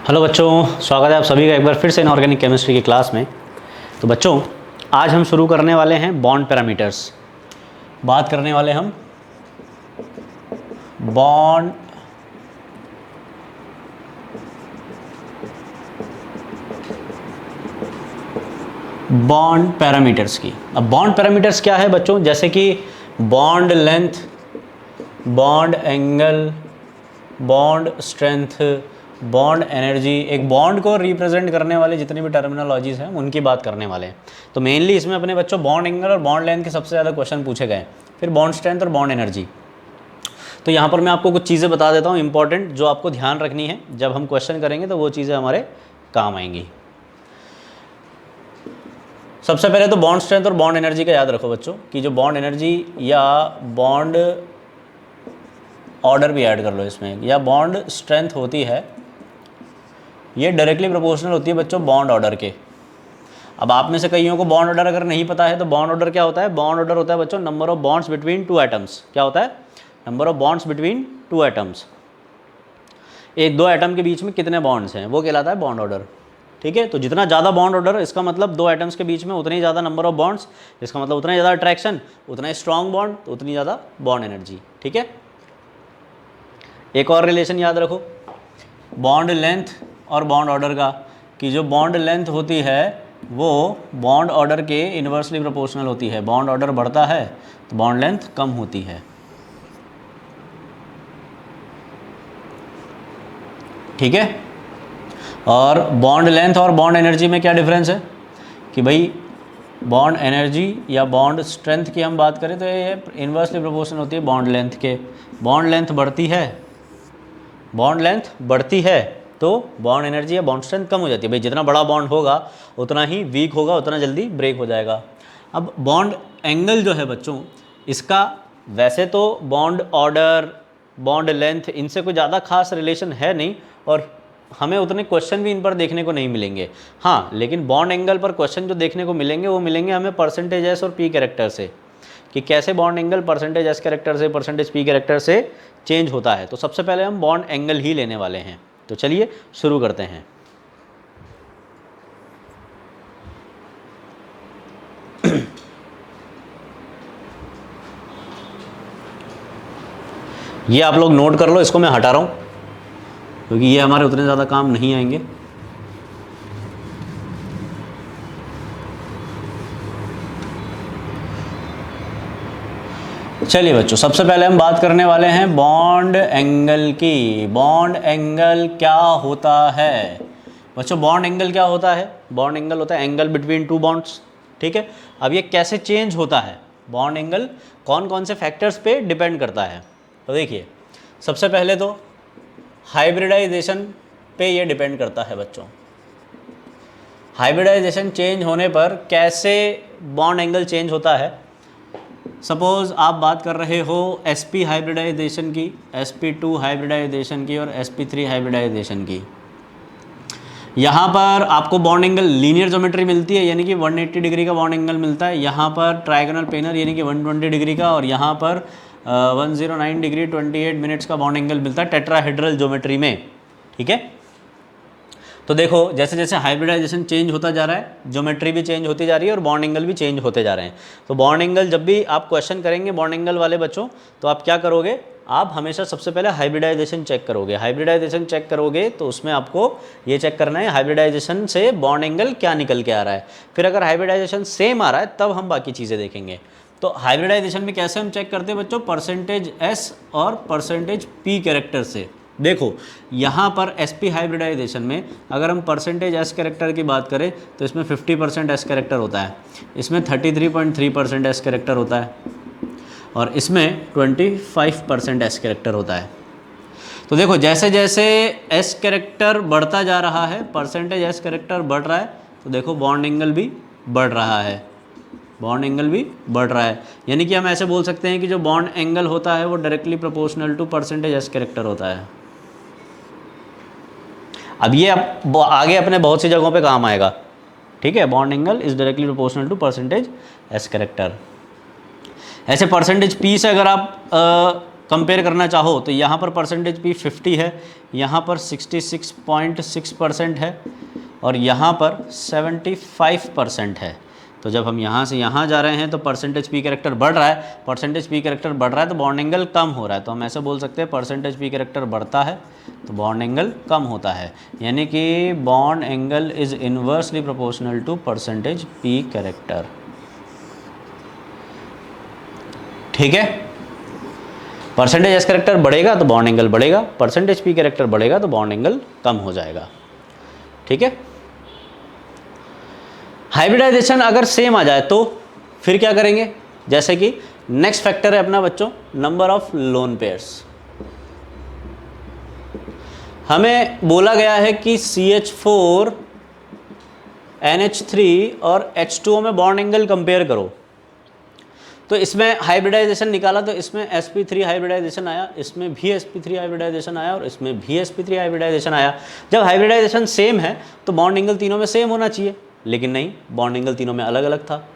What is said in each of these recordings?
Hello बच्चों, स्वागत है आप सभी का एक बार फिर से इनऑर्गेनिक केमिस्ट्री की क्लास में। तो बच्चों, आज हम शुरू करने वाले हैं बॉन्ड पैरामीटर्स। बात करने वाले हम बॉन्ड पैरामीटर्स की। अब बॉन्ड पैरामीटर्स क्या है बच्चों? जैसे कि bond length, bond angle, bond strength, bond energy, एक बॉन्ड को रिप्रेजेंट करने वाले जितनी भी टर्मिनोलॉजीज हैं उनकी बात करने वाले हैं। तो मेनली इसमें अपने बच्चों बॉन्ड एंगल और बॉन्ड लेंथ के सबसे ज़्यादा क्वेश्चन पूछे गए, फिर बॉन्ड स्ट्रेंथ और बॉन्ड एनर्जी। तो यहाँ पर मैं आपको कुछ चीज़ें बता देता हूँ इंपॉर्टेंट, जो आपको ध्यान रखनी है। जब हम क्वेश्चन करेंगे तो वो चीज़ें हमारे काम आएंगी। सबसे पहले तो बॉन्ड स्ट्रेंथ और बॉन्ड एनर्जी का याद रखो बच्चों, कि जो बॉन्ड एनर्जी या बॉन्ड ऑर्डर भी ऐड कर लो इसमें, या बॉन्ड स्ट्रेंथ होती है, ये डायरेक्टली प्रोपोर्शनल होती है बच्चों बॉन्ड ऑर्डर के। अब आप में से कईयों को बॉन्ड ऑर्डर अगर नहीं पता है तो बॉन्ड ऑर्डर क्या होता है? बॉन्ड ऑर्डर होता है बच्चों number of bonds between two atoms. क्या होता है? Number of bonds between two atoms. एक दो एटम के बीच में कितने बॉन्ड्स हैं वो कहलाता है बॉन्ड ऑर्डर। ठीक है, तो जितना ज़्यादा बॉन्ड ऑर्डर, इसका मतलब दो एटम्स के बीच में उतनी ही ज़्यादा नंबर ऑफ बॉन्ड्स, इसका मतलब उतना ही ज़्यादा अट्रैक्शन, उतना ही स्ट्रॉन्ग बॉन्ड, तो उतनी ज़्यादा बॉन्ड एनर्जी। ठीक है, एक और रिलेशन याद रखो बॉन्ड लेंथ और बॉन्ड ऑर्डर का, कि जो बॉन्ड लेंथ होती है वो बॉन्ड ऑर्डर के इन्वर्सली प्रोपोर्शनल होती है। बॉन्ड ऑर्डर बढ़ता है तो बॉन्ड लेंथ कम होती है। ठीक है, और बॉन्ड लेंथ और बॉन्ड एनर्जी में क्या डिफरेंस है कि भाई बॉन्ड एनर्जी या बॉन्ड स्ट्रेंथ की हम बात करें तो ये इन्वर्सली प्रोपोर्शनल होती है बॉन्ड लेंथ के। बॉन्ड लेंथ बढ़ती है, बॉन्ड लेंथ बढ़ती है तो बॉन्ड एनर्जी या बॉन्ड स्ट्रेंथ कम हो जाती है। भाई जितना बड़ा बॉन्ड होगा उतना ही वीक होगा, उतना जल्दी ब्रेक हो जाएगा। अब बॉन्ड एंगल जो है बच्चों, इसका वैसे तो बॉन्ड ऑर्डर, बॉन्ड लेंथ, इनसे कोई ज़्यादा खास रिलेशन है नहीं और हमें उतने क्वेश्चन भी इन पर देखने को नहीं मिलेंगे। हाँ, लेकिन बॉन्ड एंगल पर क्वेश्चन जो देखने को मिलेंगे वो मिलेंगे हमें परसेंटेज एस और पी कैरेक्टर से, कि कैसे bond angle percentage s character से, परसेंटेज पी कैरेक्टर से चेंज होता है। तो सबसे पहले हम बॉन्ड एंगल ही लेने वाले हैं। तो चलिए शुरू करते हैं। ये आप लोग नोट कर लो, इसको मैं हटा रहा हूं क्योंकि ये हमारे उतने ज़्यादा काम नहीं आएंगे। चलिए बच्चों, सबसे पहले हम बात करने वाले हैं बॉन्ड एंगल की। बॉन्ड एंगल क्या होता है बच्चों? बॉन्ड एंगल क्या होता है? बॉन्ड एंगल होता है एंगल बिटवीन टू बॉन्ड्स। ठीक है, अब ये कैसे चेंज होता है? बॉन्ड एंगल कौन कौन से फैक्टर्स पे डिपेंड करता है? तो देखिए, सबसे पहले तो हाइब्रिडाइजेशन पे ये डिपेंड करता है बच्चों। हाइब्रिडाइजेशन चेंज होने पर कैसे बॉन्ड एंगल चेंज होता है? सपोज़ आप बात कर रहे हो sp हाइब्रिडाइजेशन की, sp2 हाइब्रिडाइजेशन की और sp3 हाइब्रिडाइजेशन की। यहाँ पर आपको बॉन्ड एंगल लीनियर ज्योमेट्री मिलती है, यानी कि 180 डिग्री का बॉन्ड एंगल मिलता है। यहाँ पर ट्रायगोनल प्लेनर यानी कि 120 डिग्री का, और यहाँ पर 109 डिग्री 28 मिनट्स का बॉन्ड एंगल मिलता है टेट्राहेड्रल ज्योमेट्री में। ठीक है, तो देखो जैसे जैसे हाइब्रिडाइजेशन चेंज होता जा रहा है, ज्योमेट्री भी चेंज होती जा रही है और बॉन्ड एंगल भी चेंज होते जा रहे हैं। तो बॉन्ड एंगल जब भी आप क्वेश्चन करेंगे बॉन्ड एंगल वाले बच्चों, तो आप क्या करोगे? आप हमेशा सबसे पहले हाइब्रिडाइजेशन चेक करोगे। हाइब्रिडाइजेशन चेक करोगे तो उसमें आपको ये चेक करना है हाइब्रिडाइजेशन से बॉन्ड एंगल क्या निकल के आ रहा है। फिर अगर हाइब्रिडाइजेशन सेम आ रहा है तब हम बाकी चीज़ें देखेंगे। तो हाइब्रिडाइजेशन में कैसे हम चेक करते हैं बच्चों? परसेंटेज एस और परसेंटेज पी कैरेक्टर से। देखो यहाँ पर sp हाइब्रिडाइजेशन में अगर हम परसेंटेज एस कैरेक्टर की बात करें तो इसमें 50% एस कैरेक्टर होता है, इसमें 33.3% एस कैरेक्टर होता है और इसमें 25% एस कैरेक्टर होता है। तो देखो जैसे जैसे एस कैरेक्टर बढ़ता जा रहा है, परसेंटेज एस कैरेक्टर बढ़ रहा है, तो देखो बॉन्ड एंगल भी बढ़ रहा है, बॉन्ड एंगल भी बढ़ रहा है। यानी कि हम ऐसे बोल सकते हैं कि जो बॉन्ड एंगल होता है वो directly proportional to percentage s character होता है। अब ये आगे अपने बहुत सी जगहों पे काम आएगा। ठीक है, bond angle is directly proportional to percentage s character. ऐसे परसेंटेज पी से अगर आप कंपेयर करना चाहो तो यहाँ पर परसेंटेज पी 50 है, यहाँ पर 66.6% है और यहाँ पर 75% है। तो जब हम यहाँ से यहाँ जा रहे हैं तो परसेंटेज पी कैरेक्टर बढ़ रहा है, परसेंटेज पी कैरेक्टर बढ़ रहा है तो बॉन्ड एंगल कम हो रहा है। तो हम ऐसे बोल सकते हैं परसेंटेज पी कैरेक्टर बढ़ता है तो बॉन्ड एंगल कम होता है, यानी कि bond angle is inversely proportional to percentage p character. ठीक है, परसेंटेज एस कैरेक्टर बढ़ेगा तो बॉन्ड एंगल बढ़ेगा, परसेंटेज पी कैरेक्टर बढ़ेगा तो बॉन्ड एंगल कम हो जाएगा। ठीक है, हाइब्रिडाइजेशन अगर सेम आ जाए तो फिर क्या करेंगे, जैसे कि नेक्स्ट फैक्टर है अपना बच्चों नंबर ऑफ लोन पेयर्स। हमें बोला गया है कि CH4 NH3 और H2O में बॉन्ड एंगल कंपेयर करो। तो इसमें हाइब्रिडाइजेशन निकाला तो इसमें sp3 हाइब्रिडाइजेशन आया, इसमें भी sp3 हाइब्रिडाइजेशन आया और इसमें भी sp3 हाइब्रिडाइजेशन आया। जब हाइब्रिडाइजेशन सेम है तो बॉन्ड एंगल तीनों में सेम होना चाहिए, लेकिन नहीं, बॉन्ड एंगल तीनों में अलग अलग था।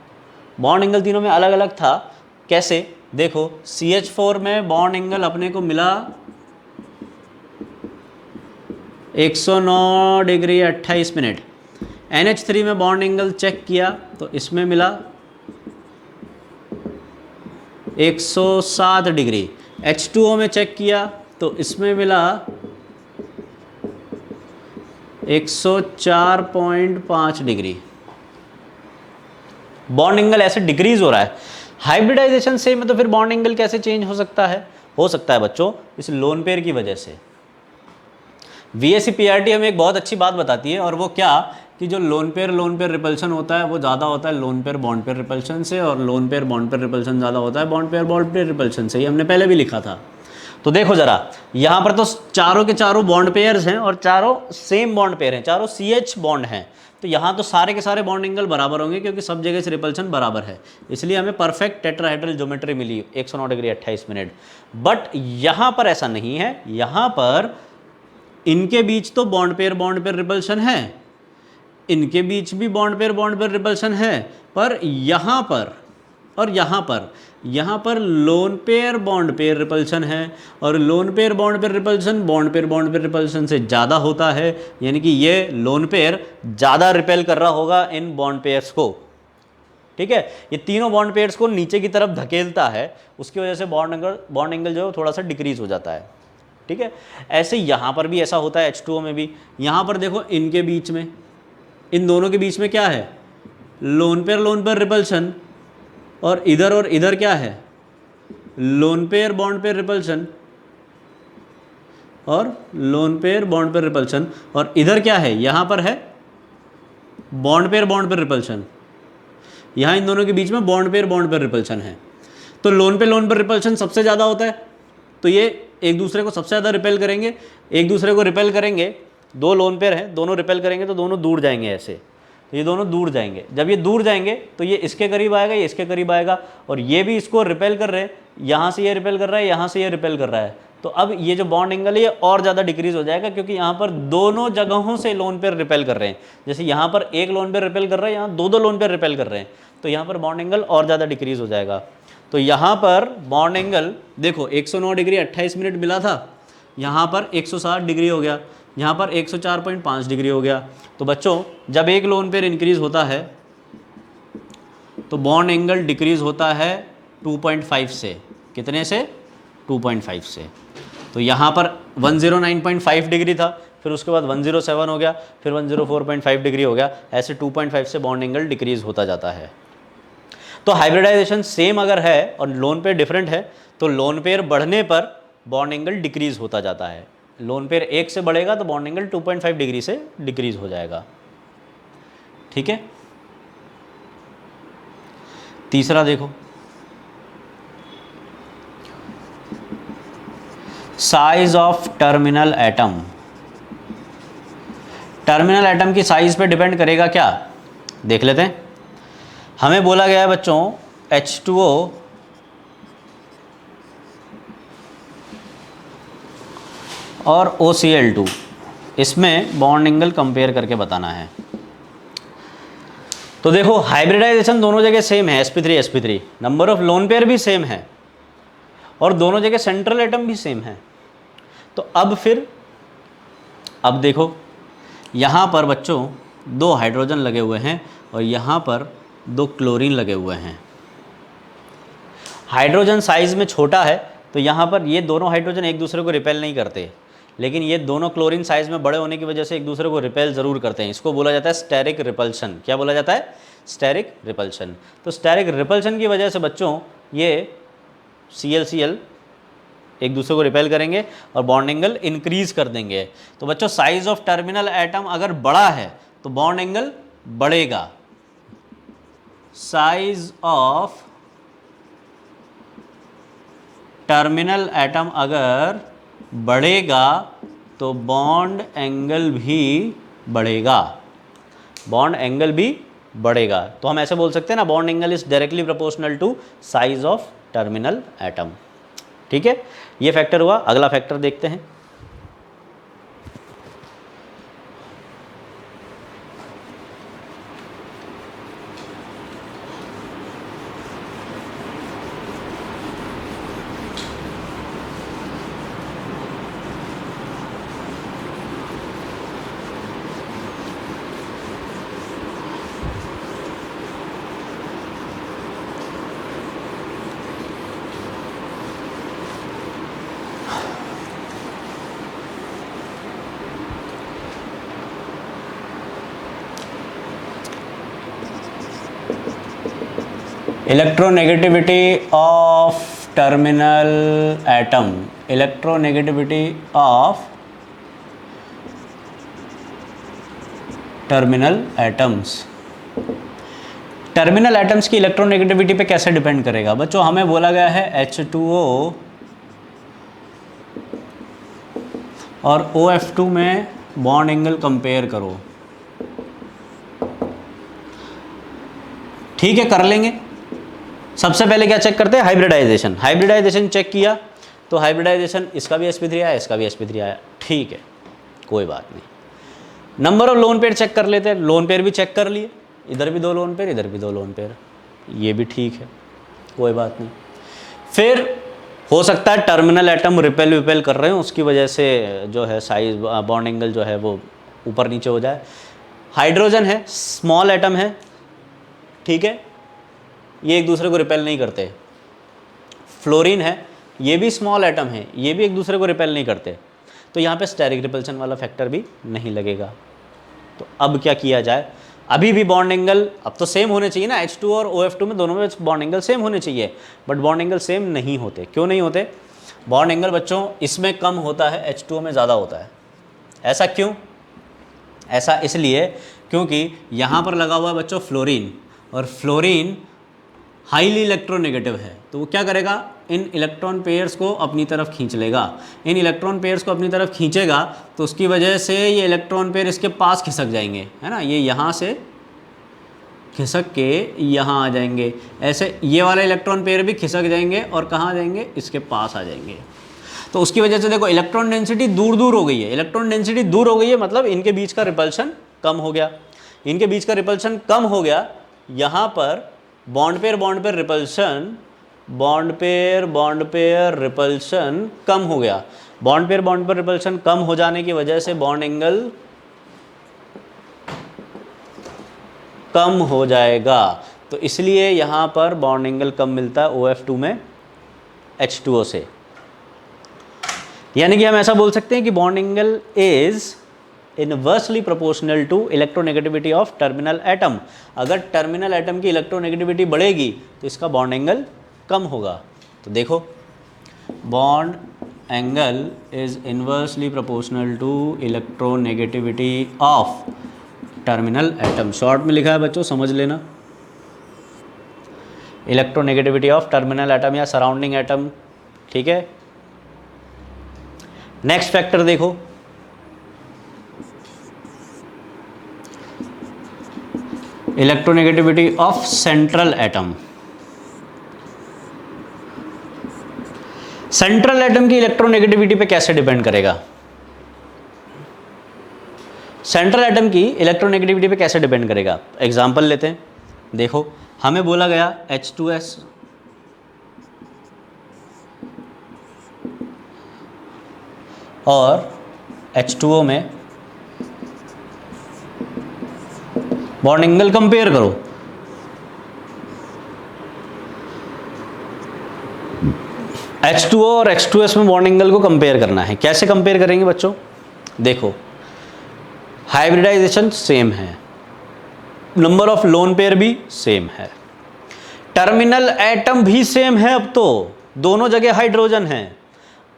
बॉन्ड एंगल तीनों में अलग अलग था कैसे, देखो CH4 में बॉन्ड एंगल अपने को मिला 109 डिग्री 28 मिनट। NH3 में बॉन्ड एंगल चेक किया तो इसमें मिला 107 डिग्री। H2O में चेक किया तो इसमें मिला 104.5 डिग्री। बॉन्ड एंगल ऐसे डिक्रीज हो रहा है। हाइब्रिडाइजेशन से में तो फिर बॉन्ड एंगल कैसे चेंज हो सकता है? हो सकता है बच्चों इस लोन पेयर की वजह से। VSC PRT हमें एक बहुत अच्छी बात बताती है, और वो क्या कि जो लोन पेयर रिपल्शन होता है वो ज़्यादा होता है lone pair bond pair repulsion से, और lone pair bond pair repulsion ज़्यादा होता है बॉन्ड पेयर रिपल्शन से। ये हमने पहले भी लिखा था। तो देखो ज़रा, यहाँ पर तो चारों के चारों बॉन्ड पेयर्स हैं और चारों सेम बॉन्ड पेयर हैं, चारों CH बॉन्ड हैं। तो यहाँ तो सारे के सारे बॉन्ड एंगल बराबर होंगे क्योंकि सब जगह से रिपल्शन बराबर है, इसलिए हमें परफेक्ट टेट्राहेड्रल ज्योमेट्री मिली 109 डिग्री 28 मिनट। बट यहाँ पर ऐसा नहीं है, यहाँ पर इनके बीच तो बॉन्ड पेयर रिपल्शन है, इनके बीच भी बॉन्ड पेयर रिपल्शन है, पर यहाँ पर और यहाँ पर loan pair bond pair repulsion है, और lone pair bond pair repulsion bond pair repulsion से ज़्यादा होता है, यानी कि ये लोन पेयर ज़्यादा रिपेल कर रहा होगा इन बॉन्ड पेयर्स को। ठीक है, ये तीनों बॉन्ड पेयर्स को नीचे की तरफ धकेलता है, उसकी वजह से बॉन्ड एंगल जो है थोड़ा सा डिक्रीज हो जाता है। ठीक है, ऐसे यहाँ पर भी ऐसा होता है, H2O में भी। यहाँ पर देखो इनके बीच में, इन दोनों के बीच में क्या है, लोन पेयर रिपल्शन, और इधर क्या है, lone pair bond pair repulsion और lone pair bond pair repulsion, और इधर क्या है, यहाँ पर है बॉन्ड पेयर रिपल्शन। यहाँ इन दोनों के बीच में बॉन्ड पेयर रिपल्शन है। तो लोन पेयर रिपल्शन सबसे ज़्यादा होता है, तो ये एक दूसरे को सबसे ज़्यादा रिपेल करेंगे, एक दूसरे को रिपेल करेंगे। दो लोन पेयर हैं, दोनों रिपेल करेंगे तो दोनों दूर जाएंगे ऐसे, तो ये दोनों दूर जाएंगे। जब ये दूर जाएंगे तो ये इसके करीब आएगा, ये इसके करीब आएगा, और ये भी इसको रिपेल कर रहे हैं, यहाँ से ये रिपेल कर रहा है, यहाँ से ये रिपेल कर रहा है। तो अब ये जो बॉन्ड एंगल है ये और ज़्यादा डिक्रीज हो जाएगा, क्योंकि यहाँ पर दोनों जगहों से लोन पेयर रिपेल कर रहे हैं। जैसे यहाँ पर एक लोन पेयर रिपेल कर रहा है, यहाँ दो लोन पेयर रिपेल कर रहे हैं, तो यहाँ पर बॉन्ड एंगल और ज़्यादा डिक्रीज हो जाएगा। तो यहाँ पर बॉन्ड एंगल देखो 109 डिग्री 28 मिनट मिला था, यहाँ पर 160 डिग्री हो गया, यहाँ पर 104.5 डिग्री हो गया। तो बच्चों जब एक लोन पेयर इंक्रीज होता है तो बॉन्ड एंगल डिक्रीज होता है 2.5 से। कितने से? 2.5 से। तो यहाँ पर 109.5 डिग्री था, फिर उसके बाद 107 हो गया, फिर 104.5 डिग्री हो गया, ऐसे 2.5 से बॉन्ड एंगल डिक्रीज होता जाता है। तो हाइब्रिडाइजेशन सेम अगर है और लोन पेयर डिफरेंट है तो लोन पेयर बढ़ने पर बॉन्ड एंगल डिक्रीज होता जाता है। लोन पेयर 1 से बढ़ेगा तो बॉन्ड एंगल 2.5 डिग्री से डिक्रीज हो जाएगा। ठीक है, तीसरा देखो, size of terminal atom. Terminal atom की साइज पे डिपेंड करेगा क्या, देख लेते हैं। हमें बोला गया है बच्चों H2O और OCl2, इसमें बॉन्ड एंगल कंपेयर करके बताना है। तो देखो हाइब्रिडाइजेशन दोनों जगह सेम है, sp3 nंबर ऑफ लोन पेयर भी सेम है, और दोनों जगह सेंट्रल एटम भी सेम है। तो अब देखो यहाँ पर बच्चों 2 हाइड्रोजन लगे हुए हैं और यहाँ पर 2 क्लोरीन लगे हुए हैं। हाइड्रोजन साइज़ में छोटा है तो यहाँ पर ये दोनों हाइड्रोजन एक दूसरे को रिपेल नहीं करते, लेकिन ये दोनों क्लोरीन साइज़ में बड़े होने की वजह से एक दूसरे को रिपेल ज़रूर करते हैं। इसको बोला जाता है स्टेरिक रिपल्शन। क्या बोला जाता है? Steric repulsion. तो स्टेरिक रिपल्शन की वजह से बच्चों ये Cl एक दूसरे को रिपेल करेंगे और बॉन्ड एंगल इंक्रीज कर देंगे। तो बच्चों साइज ऑफ टर्मिनल एटम अगर बड़ा है तो बॉन्ड एंगल बढ़ेगा। साइज ऑफ टर्मिनल एटम अगर बढ़ेगा तो बॉन्ड एंगल भी बढ़ेगा। बॉन्ड एंगल भी बढ़ेगा। तो हम ऐसे बोल सकते हैं ना, bond angle is directly proportional to size of terminal atom. ठीक है, ये फैक्टर हुआ। अगला फैक्टर देखते हैं। Electronegativity of terminal atom. Electronegativity of terminal atoms. Terminal atoms की इलेक्ट्रोनेगेटिविटी पे कैसे डिपेंड करेगा बच्चों? हमें बोला गया है H2O और OF2 में बॉन्ड एंगल कंपेयर करो। ठीक है, कर लेंगे। सबसे पहले क्या चेक करते हैं? हाइब्रिडाइजेशन। हाइब्रिडाइजेशन चेक किया तो हाइब्रिडाइजेशन इसका भी sp3 आया, इसका भी sp3 आया। ठीक है, कोई बात नहीं। Number of lone pair check कर लेते हैं। लोन पेयर भी चेक कर लिए, इधर भी 2 लोन पेयर, इधर भी 2 लोन पेयर, ये भी ठीक है, कोई बात नहीं। फिर हो सकता है टर्मिनल एटम रिपेल विपेल कर रहे हो, उसकी वजह से जो है साइज बॉन्ड एंगल जो है वो ऊपर नीचे हो जाए। हाइड्रोजन है, स्मॉल एटम है, ठीक है, ये एक दूसरे को रिपेल नहीं करते। फ्लोरीन है, ये भी स्मॉल एटम है, ये भी एक दूसरे को रिपेल नहीं करते। तो यहाँ पे स्टेरिक रिपल्शन वाला फैक्टर भी नहीं लगेगा। तो अब क्या किया जाए? अभी भी बॉन्ड एंगल अब तो सेम होने चाहिए ना, H2 और OF2 में दोनों में बॉन्ड एंगल सेम होने चाहिए, बट बॉन्ड एंगल सेम नहीं होते। क्यों नहीं होते? बॉन्ड एंगल बच्चों इसमें कम होता है, H2O में ज़्यादा होता है। ऐसा क्यों? ऐसा इसलिए क्योंकि यहाँ पर लगा हुआ है बच्चों फ्लोरीन, और फ्लोरीन हाईली इलेक्ट्रोनेगेटिव है। तो वो क्या करेगा? इन इलेक्ट्रॉन पेयर्स को अपनी तरफ खींच लेगा। इन इलेक्ट्रॉन पेयर्स को अपनी तरफ खींचेगा तो उसकी वजह से ये इलेक्ट्रॉन पेयर इसके पास खिसक जाएंगे, है ना, ये यहाँ से खिसक के यहाँ आ जाएंगे। ऐसे ये वाले इलेक्ट्रॉन पेयर भी खिसक जाएंगे और कहाँ आ जाएंगे? इसके पास आ जाएंगे। तो उसकी वजह से देखो इलेक्ट्रॉन डेंसिटी दूर दूर हो गई है। इलेक्ट्रॉन डेंसिटी दूर हो गई है मतलब इनके बीच का रिपल्शन कम हो गया। इनके बीच का रिपल्शन कम हो गया, यहाँ पर bond pair repulsion, bond pair repulsion कम हो गया। बॉन्ड पेयर रिपल्शन कम हो जाने की वजह से बॉन्ड एंगल कम हो जाएगा। तो इसलिए यहाँ पर बॉन्ड एंगल कम मिलता है OF2 में H2O से। यानी कि हम ऐसा बोल सकते हैं कि bond angle is inversely proportional to electronegativity of terminal atom. अगर टर्मिनल एटम की इलेक्ट्रोनेगेटिविटी बढ़ेगी तो इसका बॉन्ड एंगल कम होगा। तो देखो bond angle is inversely proportional to electronegativity of terminal atom. Short में लिखा है बच्चों, समझ लेना। इलेक्ट्रोनेगेटिविटी ऑफ टर्मिनल एटम या सराउंडिंग एटम, ठीक है। नेक्स्ट फैक्टर देखो, electronegativity of central atom. Central atom की इलेक्ट्रोनेगेटिविटी पे कैसे डिपेंड करेगा? सेंट्रल एटम की इलेक्ट्रोनेगेटिविटी पे कैसे डिपेंड करेगा? एग्जांपल लेते हैं। देखो हमें बोला गया H2S और H2O में बॉन्ड एंगल कंपेयर करो। H2O और H2S में बॉन्ड एंगल को कंपेयर करना है। कैसे कंपेयर करेंगे बच्चों? देखो, हाइब्रिडाइजेशन सेम है, नंबर ऑफ लोन पेयर भी सेम है, टर्मिनल एटम भी सेम है। अब तो दोनों जगह हाइड्रोजन है।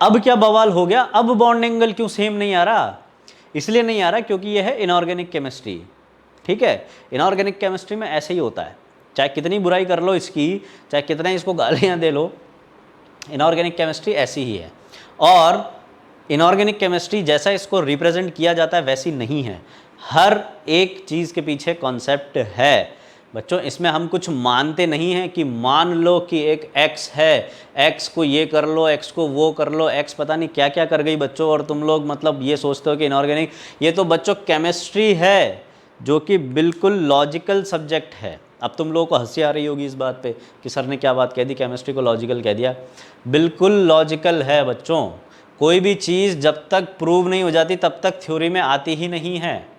अब क्या बवाल हो गया? अब बॉन्ड एंगल क्यों सेम नहीं आ रहा? इसलिए नहीं आ रहा क्योंकि यह है इनऑर्गेनिक केमिस्ट्री। ठीक है, इनऑर्गेनिक केमिस्ट्री में ऐसे ही होता है, चाहे कितनी बुराई कर लो इसकी, चाहे कितना इसको गालियां दे लो, इनऑर्गेनिक केमिस्ट्री ऐसी ही है। और इनऑर्गेनिक केमिस्ट्री जैसा इसको रिप्रेजेंट किया जाता है वैसी नहीं है। हर एक चीज़ के पीछे कॉन्सेप्ट है बच्चों। इसमें हम कुछ मानते नहीं हैं कि मान लो कि एक x है, x को ये कर लो, x को वो कर लो, x पता नहीं क्या क्या कर गई बच्चों, और तुम लोग मतलब ये सोचते हो कि इनऑर्गेनिक। ये तो बच्चों केमिस्ट्री है जो कि बिल्कुल लॉजिकल सब्जेक्ट है। अब तुम लोगों को हंसी आ रही होगी इस बात पे कि सर ने क्या बात कह दी, केमिस्ट्री को लॉजिकल कह दिया। बिल्कुल लॉजिकल है बच्चों। कोई भी चीज़ जब तक प्रूव नहीं हो जाती तब तक थ्योरी में आती ही नहीं है।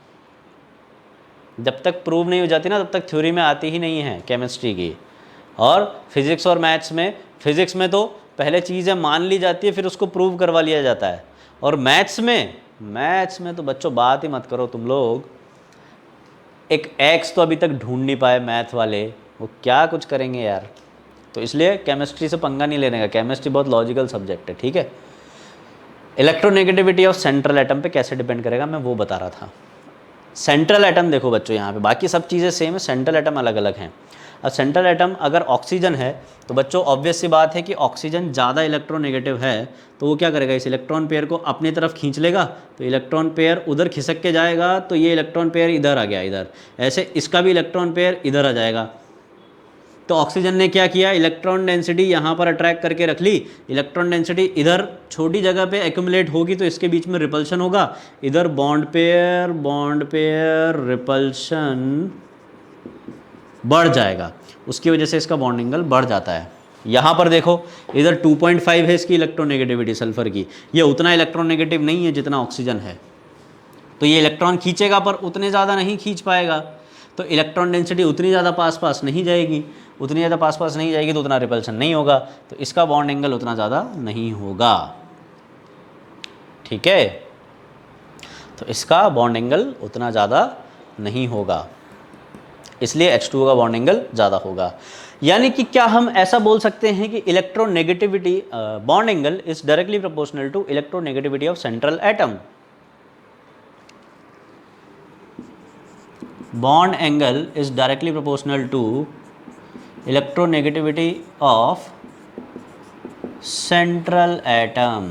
जब तक प्रूव नहीं हो जाती ना तब तक थ्योरी में आती ही नहीं है केमिस्ट्री की। और फिज़िक्स और मैथ्स में, फिज़िक्स में तो पहले चीज़ें मान ली जाती है फिर उसको प्रूव करवा लिया जाता है। और मैथ्स में तो बच्चों बात ही मत करो तुम लोग। एक एक्स तो अभी तक ढूंढ नहीं पाए मैथ वाले, वो क्या कुछ करेंगे यार। तो इसलिए केमिस्ट्री से पंगा नहीं लेने का, केमिस्ट्री बहुत लॉजिकल सब्जेक्ट है। ठीक है, इलेक्ट्रोनेगेटिविटी ऑफ सेंट्रल एटम पे कैसे डिपेंड करेगा मैं वो बता रहा था। सेंट्रल एटम देखो बच्चों, यहाँ पे बाकी सब चीज़ें सेम है, सेंट्रल एटम अलग अलग हैं। अब सेंट्रल एटम अगर ऑक्सीजन है तो बच्चों ऑब्वियस सी बात है कि ऑक्सीजन ज़्यादा इलेक्ट्रोनेगेटिव है, तो वो क्या करेगा, इस इलेक्ट्रॉन पेयर को अपनी तरफ खींच लेगा, तो इलेक्ट्रॉन पेयर उधर खिसक के जाएगा, तो ये इलेक्ट्रॉन पेयर इधर आ गया, इधर ऐसे इसका भी इलेक्ट्रॉन पेयर इधर आ जाएगा। तो ऑक्सीजन ने क्या किया, इलेक्ट्रॉन डेंसिटी यहाँ पर अट्रैक्ट करके रख ली। इलेक्ट्रॉन डेंसिटी इधर छोटी जगह पे एक्यूमुलेट होगी तो इसके बीच में रिपल्शन होगा, इधर बॉन्ड पेयर रिपल्शन बढ़ जाएगा, उसकी वजह से इसका बॉन्ड एंगल बढ़ जाता है। यहाँ पर देखो इधर 2.5 है इसकी इलेक्ट्रोनेगेटिविटी सल्फर की, ये उतना इलेक्ट्रोनेगेटिव नहीं है जितना ऑक्सीजन है, तो ये इलेक्ट्रॉन खींचेगा पर उतने ज़्यादा नहीं खींच पाएगा, तो इलेक्ट्रॉन डेंसिटी उतनी ज़्यादा पास नहीं जाएगी, उतनी ज़्यादा पास नहीं जाएगी तो उतना रिपल्शन नहीं होगा, तो इसका बॉन्ड एंगल उतना ज़्यादा नहीं होगा। ठीक है, तो इसका बॉन्ड एंगल उतना ज़्यादा नहीं होगा, इसलिए H2O का बॉन्ड एंगल ज़्यादा होगा। यानी कि क्या हम ऐसा बोल सकते हैं कि electronegativity bond angle is directly proportional to electronegativity of central atom. Bond angle is directly proportional to electronegativity of central atom.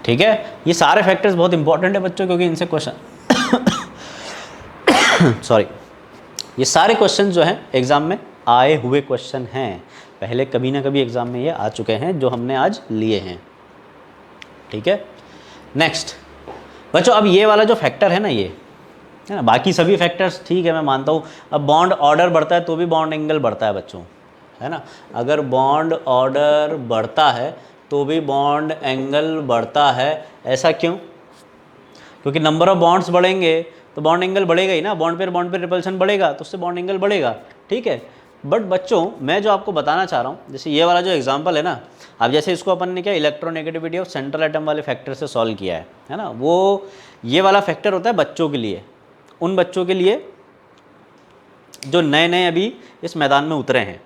ठीक है, ये सारे फैक्टर्स बहुत इंपॉर्टेंट है बच्चों, क्योंकि इनसे क्वेश्चन सॉरी, ये सारे क्वेश्चन जो हैं एग्जाम में आए हुए क्वेश्चन हैं, पहले कभी ना कभी एग्जाम में ये आ चुके हैं जो हमने आज लिए हैं। ठीक है, नेक्स्ट बच्चों, अब ये वाला जो फैक्टर है ना, ये है ना, बाकी सभी फैक्टर्स ठीक है मैं मानता हूँ। अब बॉन्ड ऑर्डर बढ़ता है तो भी बॉन्ड एंगल बढ़ता है बच्चों, है ना। अगर बॉन्ड ऑर्डर बढ़ता है तो भी बॉन्ड एंगल बढ़ता है। ऐसा क्यों? क्योंकि नंबर ऑफ बॉन्ड्स बढ़ेंगे तो बॉन्ड एंगल बढ़ेगा ही ना, बॉन्ड पे रिपल्शन बढ़ेगा तो उससे बॉन्ड एंगल बढ़ेगा। ठीक है, बट बच्चों मैं जो आपको बताना चाह रहा हूँ, जैसे ये वाला जो एग्जांपल है ना, अब जैसे इसको अपन ने क्या इलेक्ट्रोनेगेटिविटी ऑफ सेंट्रल एटम वाले फैक्टर से सॉल्व किया है ना, वो ये वाला फैक्टर होता है बच्चों के लिए, उन बच्चों के लिए जो नए नए अभी इस मैदान में उतरे हैं,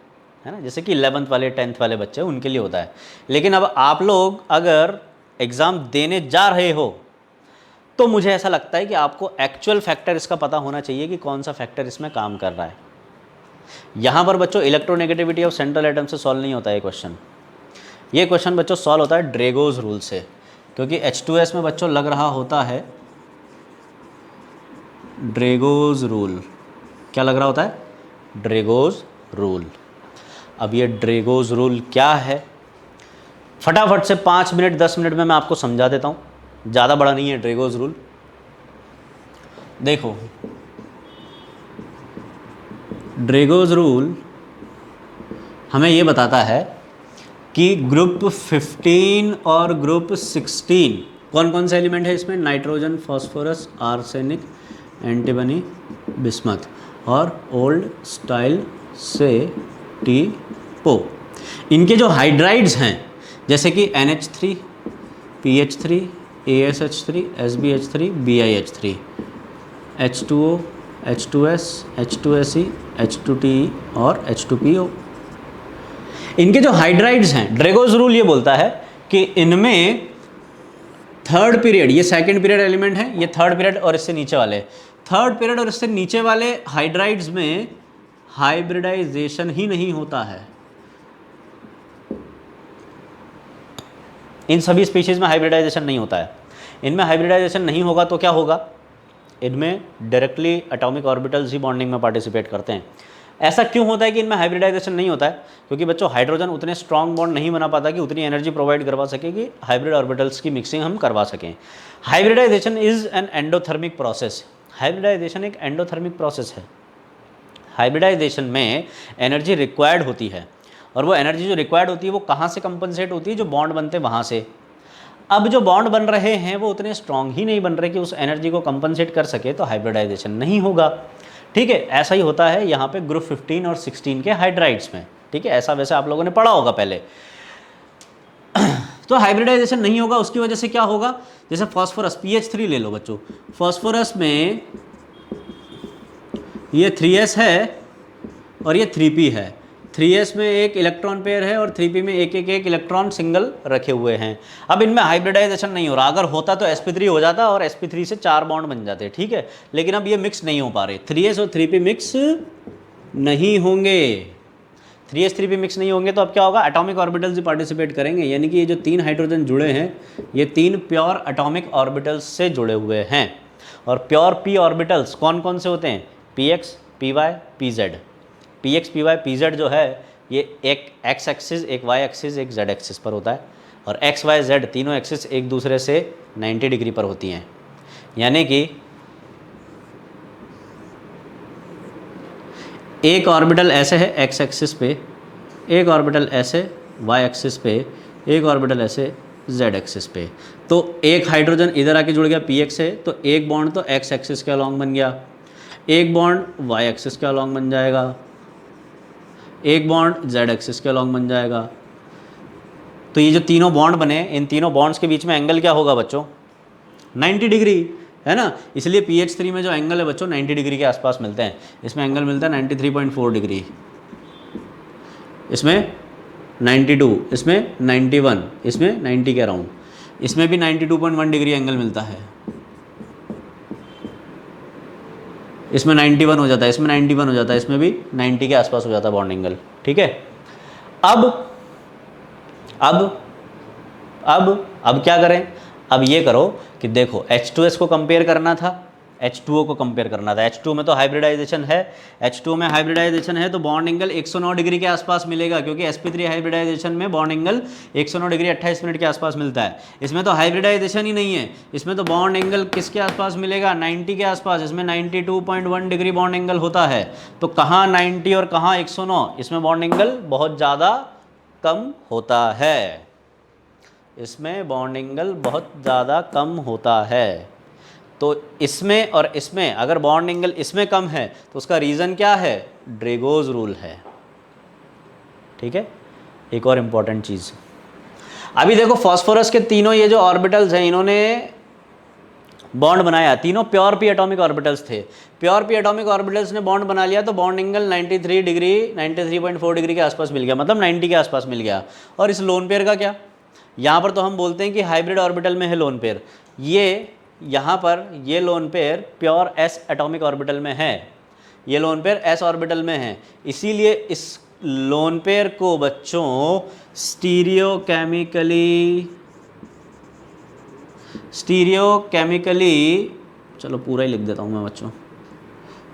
है ना, जैसे कि 11th वाले 10th वाले बच्चे उनके लिए होता है। लेकिन अब आप लोग अगर एग्ज़ाम देने जा रहे हो तो मुझे ऐसा लगता है कि आपको एक्चुअल फैक्टर इसका पता होना चाहिए कि कौन सा फैक्टर इसमें काम कर रहा है। यहाँ पर बच्चों इलेक्ट्रोनेगेटिविटी ऑफ सेंट्रल एटम से सॉल्व नहीं होता है क्वेश्चन। ये क्वेश्चन बच्चों सॉल्व होता है ड्रेगोज रूल से, क्योंकि H2S में बच्चों लग रहा होता है ड्रेगोज रूल। क्या लग रहा होता है? ड्रेगोज रूल। अब ये ड्रेगोज रूल क्या है, फटाफट से 5 मिनट 10 मिनट में मैं आपको समझा देता हूँ, ज़्यादा बड़ा नहीं है ड्रेगोज रूल। देखो ड्रेगोज रूल हमें ये बताता है कि ग्रुप 15 और ग्रुप 16 कौन कौन से एलिमेंट है इसमें? Nitrogen, phosphorus, arsenic, antimony, bismuth और ओल्ड स्टाइल से टीपो। इनके जो हाइड्राइड्स हैं जैसे कि NH3, PH3, ASH3, SbH3, BiH3, H2O, H2S, H2Se, H2Te और H2PO, इनके जो हाइड्राइड्स हैं, ड्रेगोज रूल ये बोलता है कि इनमें थर्ड पीरियड, ये सेकंड पीरियड एलिमेंट है, ये थर्ड पीरियड और इससे नीचे वाले, थर्ड पीरियड और इससे नीचे वाले हाइड्राइड्स में हाइब्रिडाइजेशन ही नहीं होता है। इन सभी स्पीशीज में हाइब्रिडाइजेशन नहीं होता है। इनमें हाइब्रिडाइजेशन नहीं होगा तो क्या होगा? इनमें डायरेक्टली एटॉमिक ऑर्बिटल्स ही बॉन्डिंग में पार्टिसिपेट करते हैं। ऐसा क्यों होता है कि इनमें हाइब्रिडाइजेशन नहीं होता है? क्योंकि बच्चों हाइड्रोजन उतने स्ट्रॉन्ग बॉन्ड नहीं बना पाता कि उतनी एनर्जी प्रोवाइड करवा सके कि हाइब्रिड ऑर्बिटल्स की मिक्सिंग हम करवा सकें। Hybridisation is an endothermic process. Hybridisation एक एंडोथर्मिक प्रोसेस है। हाइब्रिडाइजेशन में एनर्जी रिक्वायर्ड होती है और वो एनर्जी जो रिक्वायर्ड होती है वो कहाँ से कंपनसेट होती है? जो बॉन्ड बनते हैं वहाँ से। अब जो बॉन्ड बन रहे हैं वो उतने स्ट्रॉन्ग ही नहीं बन रहे कि उस एनर्जी को कंपनसेट कर सके, तो हाइब्रिडाइजेशन नहीं होगा। ठीक है, ऐसा ही होता है यहाँ पे ग्रुप 15 और 16 के हाइड्राइड्स में। ठीक है, ऐसा वैसे आप लोगों ने पढ़ा होगा पहले। तो हाइब्रिडाइजेशन नहीं होगा, उसकी वजह से क्या होगा? जैसे फास्फोरस, PH3 ले लो बच्चों। फास्फोरस में ये 3s है और ये 3p है। 3s में एक इलेक्ट्रॉन पेयर है और 3p में एक इलेक्ट्रॉन सिंगल रखे हुए हैं। अब इनमें हाइब्रिडाइजेशन नहीं हो रहा। अगर होता तो sp3 हो जाता और sp3 से 4 बॉन्ड बन जाते। ठीक है, लेकिन अब ये मिक्स नहीं हो पा रहे। 3s और 3p मिक्स नहीं होंगे। 3s 3p मिक्स नहीं होंगे तो अब क्या होगा? एटॉमिक ऑर्बिटल्स भी पार्टिसिपेट करेंगे। यानी कि ये जो 3 हाइड्रोजन जुड़े हैं ये 3 प्योर एटॉमिक ऑर्बिटल्स से जुड़े हुए हैं। और प्योर p ऑर्बिटल्स कौन कौन से होते हैं? px, py, pz। px, py, pz जो है ये एक x एक्सिस, एक y एक्सिस, एक z एक्सिस पर होता है और x, y, z तीनों एक्सिस एक दूसरे से 90 डिग्री पर होती हैं। यानी कि एक ऑर्बिटल ऐसे है x एक्सिस पे, एक ऑर्बिटल ऐसे y एक्सिस पे, एक ऑर्बिटल ऐसे z एक्सिस पे। तो एक हाइड्रोजन इधर आके जुड़ गया px से, तो एक बॉन्ड तो x एक्सिस के अलॉन्ग बन गया, एक बॉन्ड y एक्सिस के अलॉन्ग बन जाएगा, एक बॉन्ड z एक्सिस के अलॉन्ग बन जाएगा। तो ये जो तीनों बॉन्ड बने, इन तीनों बॉन्ड्स के बीच में एंगल क्या होगा बच्चों? 90 डिग्री, है ना। इसलिए PH3 में जो एंगल है बच्चों 90 डिग्री के आसपास मिलते हैं। इसमें एंगल मिलता है 93.4 डिग्री, इसमें 92, इसमें 91, इसमें 90 के अराउंड, इसमें भी 92.1 डिग्री एंगल मिलता है। इसमें 91 हो जाता है, इसमें 91 हो जाता है, इसमें भी 90 के आसपास हो जाता है बॉन्ड एंगल। ठीक है, अब क्या करें? अब ये करो कि देखो H2S को कंपेयर करना था, H2O को कंपेयर करना था। H2 में तो हाइब्रिडाइजेशन है, H2O में हाइब्रिडाइजेशन है तो बॉन्ड एंगल 109 डिग्री के आसपास मिलेगा, क्योंकि sp3 हाइब्रिडाइजेशन में बॉन्ड एंगल 109 डिग्री 28 मिनट के आसपास मिलता है। इसमें तो हाइब्रिडाइजेशन ही नहीं है, इसमें तो बॉन्ड एंगल किसके आसपास मिलेगा? 90 के आसपास। इसमें 92.1 डिग्री बॉन्ड एंगल होता है। तो कहाँ 90 और कहाँ 109? इसमें बॉन्ड एंगल बहुत ज़्यादा कम होता है, इसमें बॉन्ड एंगल बहुत ज़्यादा कम होता है। तो इसमें और इसमें अगर बॉन्ड एंगल इसमें कम है तो उसका रीज़न क्या है? ड्रेगोज रूल है। ठीक है, एक और इम्पॉर्टेंट चीज़, अभी देखो फॉस्फोरस के तीनों ये जो ऑर्बिटल्स हैं इन्होंने बॉन्ड बनाया, तीनों प्योर पी एटॉमिक ऑर्बिटल्स थे। प्योर पी एटॉमिक ऑर्बिटल्स ने बॉन्ड बना लिया तो बॉन्ड एंगल 93 डिग्री 93.4 डिग्री के आसपास मिल गया, मतलब 90 के आसपास मिल गया। और इस लोन पेयर का क्या? यहाँ पर तो हम बोलते हैं कि हाइब्रिड ऑर्बिटल में है लोन पेयर, ये यहाँ पर ये lone pair pure S atomic orbital में है, ये लोन पेयर एस ऑर्बिटल में है। इसीलिए इस लोन पेयर को बच्चों स्टीरियोकेमिकली, चलो पूरा ही लिख देता हूँ मैं बच्चों,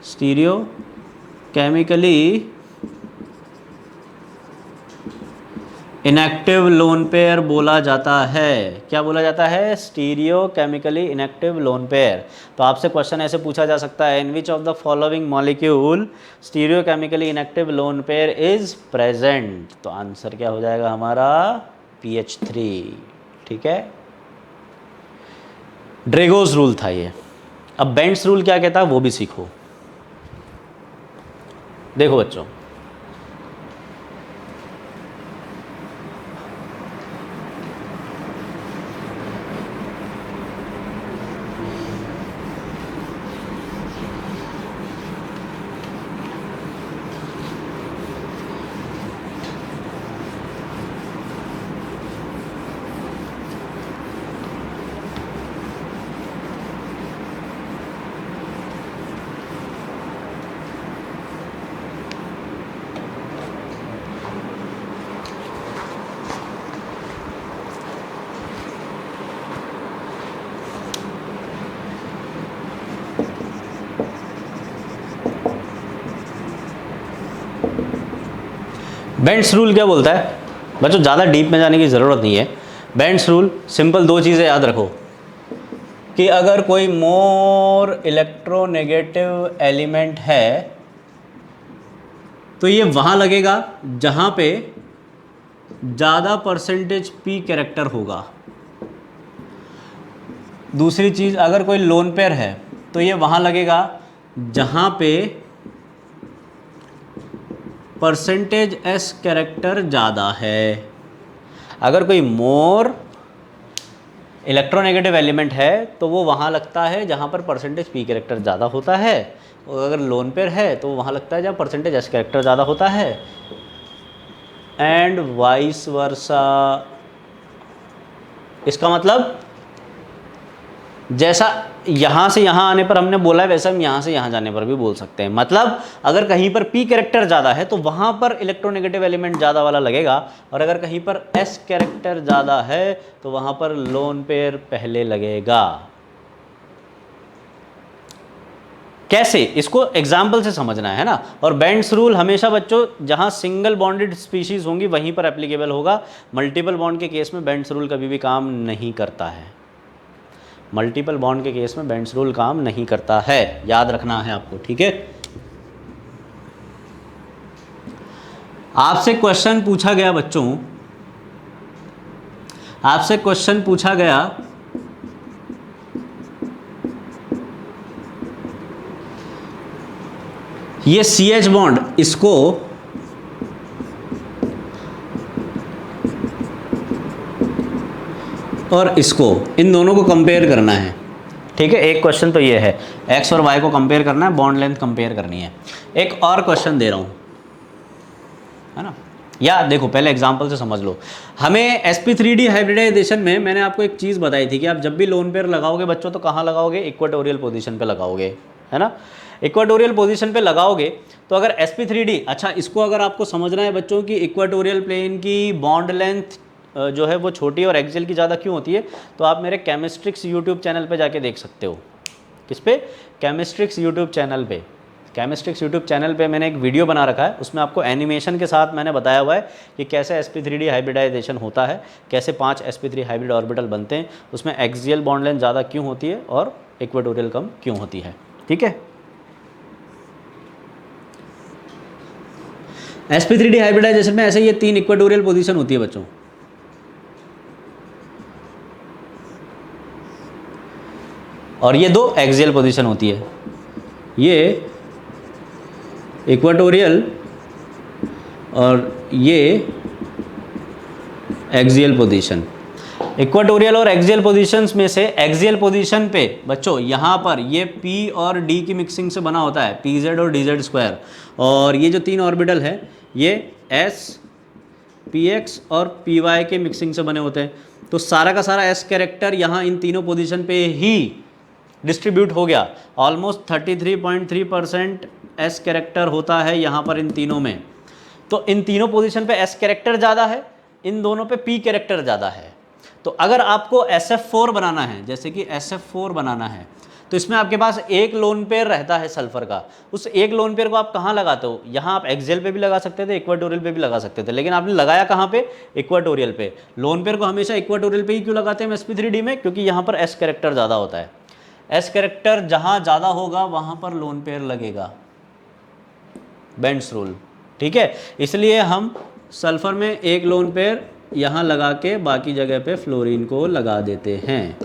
स्टीरियोकेमिकली इनएक्टिव लोन पेयर बोला जाता है। क्या बोला जाता है? Stereo chemically inactive lone pair. तो आपसे क्वेश्चन ऐसे पूछा जा सकता है, in which of the following molecule stereo chemically inactive lone pair is present. तो आंसर क्या हो जाएगा हमारा? PH3। ठीक है, ड्रेगोस रूल था ये। अब बेंट्स रूल क्या कहता है वो भी सीखो। देखो बच्चों, बेंट्स रूल क्या बोलता है बच्चों? ज़्यादा डीप में जाने की ज़रूरत नहीं है। बेंट्स रूल सिंपल दो चीज़ें याद रखो कि अगर कोई मोर इलेक्ट्रोनेगेटिव एलिमेंट है तो ये वहाँ लगेगा जहाँ पे ज़्यादा परसेंटेज पी कैरेक्टर होगा। दूसरी चीज़, अगर कोई लोन पेयर है तो ये वहाँ लगेगा जहाँ पे परसेंटेज एस कैरेक्टर ज़्यादा है। अगर कोई मोर इलेक्ट्रोनेगेटिव एलिमेंट है तो वो वहाँ लगता है जहाँ पर परसेंटेज पी कैरेक्टर ज़्यादा होता है, और अगर लोन पेयर है तो वहाँ लगता है जहाँ परसेंटेज एस कैरेक्टर ज़्यादा होता है, एंड वाइस वर्सा। इसका मतलब जैसा यहाँ से यहाँ आने पर हमने बोला है वैसा हम यहाँ से यहाँ जाने पर भी बोल सकते हैं। मतलब अगर कहीं पर पी कैरेक्टर ज़्यादा है तो वहाँ पर इलेक्ट्रोनेगेटिव एलिमेंट ज़्यादा वाला लगेगा, और अगर कहीं पर एस कैरेक्टर ज़्यादा है तो वहाँ पर लोन पेयर पहले लगेगा। कैसे? इसको एग्जाम्पल से समझना है ना। और बेंट्स रूल हमेशा बच्चों जहाँ सिंगल बॉन्डेड स्पीशीज़ होंगी वहीं पर एप्लीकेबल होगा। मल्टीपल बॉन्ड के केस में बेंट्स रूल कभी भी काम नहीं करता है। मल्टीपल बॉन्ड के केस में बेंट्स रूल काम नहीं करता है, याद रखना है आपको। ठीक है, आपसे क्वेश्चन पूछा गया बच्चों, आपसे क्वेश्चन पूछा गया ये CH बॉन्ड, इसको और इसको, इन दोनों को कंपेयर करना है। ठीक है, एक क्वेश्चन तो ये है, एक्स और वाई को कंपेयर करना है, बॉन्ड लेंथ कंपेयर करनी है। एक और क्वेश्चन दे रहा हूँ, है ना, या देखो पहले एग्जांपल से समझ लो। हमें sp3d हाइब्रिडाइजेशन में मैंने आपको एक चीज़ बताई थी कि आप जब भी लोन पेयर लगाओगे बच्चों तो कहाँ लगाओगे? इक्वाटोरियल पोजीशन पे लगाओगे, है ना। इक्वाटोरियल पोजीशन पे लगाओगे तो अगर sp3d, अच्छा इसको अगर आपको समझना है बच्चों कि इक्वाटोरियल प्लेन की बॉन्ड लेंथ जो है वो छोटी और एक्सियल की ज़्यादा क्यों होती है, तो आप मेरे केमिस्ट्रिक्स यूट्यूब चैनल पे जाके देख सकते हो। किस पे? केमिस्ट्रिक्स यूट्यूब चैनल पे। केमिस्ट्रिक्स यूट्यूब चैनल पे मैंने एक वीडियो बना रखा है, उसमें आपको एनिमेशन के साथ मैंने बताया हुआ है कि कैसे sp3d हाइब्रिडाइजेशन होता है, कैसे 5 sp3 हाइब्रिड ऑर्बिटल बनते हैं, उसमें एक्सियल बॉन्ड लेंथ ज़्यादा क्यों होती है और इक्वाटोरियल कम क्यों होती है। ठीक है, sp3d हाइब्रिडाइजेशन में ऐसे ये 3 इक्वाटोरियल पोजीशन होती है बच्चों, और ये 2 एक्सियल पोजीशन होती है। ये इक्वाटोरियल और ये एक्सियल पोजीशन। इक्वाटोरियल और एक्सियल पोजीशंस में से एक्सियल पोजीशन पे बच्चों यहाँ पर ये P और D की मिक्सिंग से बना होता है, PZ और DZ स्क्वायर, और ये जो 3 ऑर्बिटल है ये S, PX और PY के मिक्सिंग से बने होते हैं। तो सारा का सारा S कैरेक्टर यहाँ इन तीनों पोजीशन पे ही डिस्ट्रीब्यूट हो गया। ऑलमोस्ट 33.3% एस कैरेक्टर होता है यहाँ पर इन तीनों में। तो इन तीनों पोजीशन पे एस कैरेक्टर ज़्यादा है, इन दोनों पे पी कैरेक्टर ज़्यादा है। तो अगर आपको SF4 बनाना है, जैसे कि SF4 बनाना है, तो इसमें आपके पास एक लोन पेयर रहता है सल्फर का, उस एक लोन पेयर को आप कहाँ लगाते हो, यहाँ आप एक्सियल पे भी लगा सकते थे, इक्वाटोरियल पे भी लगा सकते थे, लेकिन आपने लगाया कहाँ पे, इक्वाटोरियल पे। लोन पेयर को हमेशा इक्वाटोरियल पे ही क्यों लगाते हैं हम sp3d में, क्योंकि यहाँ पर एस कैरेक्टर ज़्यादा होता है। एस कैरेक्टर जहाँ ज़्यादा होगा वहाँ पर लोन पेयर लगेगा, बेंड्स रूल, ठीक है। इसलिए हम सल्फर में एक लोन पेयर यहाँ लगा के बाकी जगह पे फ्लोरीन को लगा देते हैं,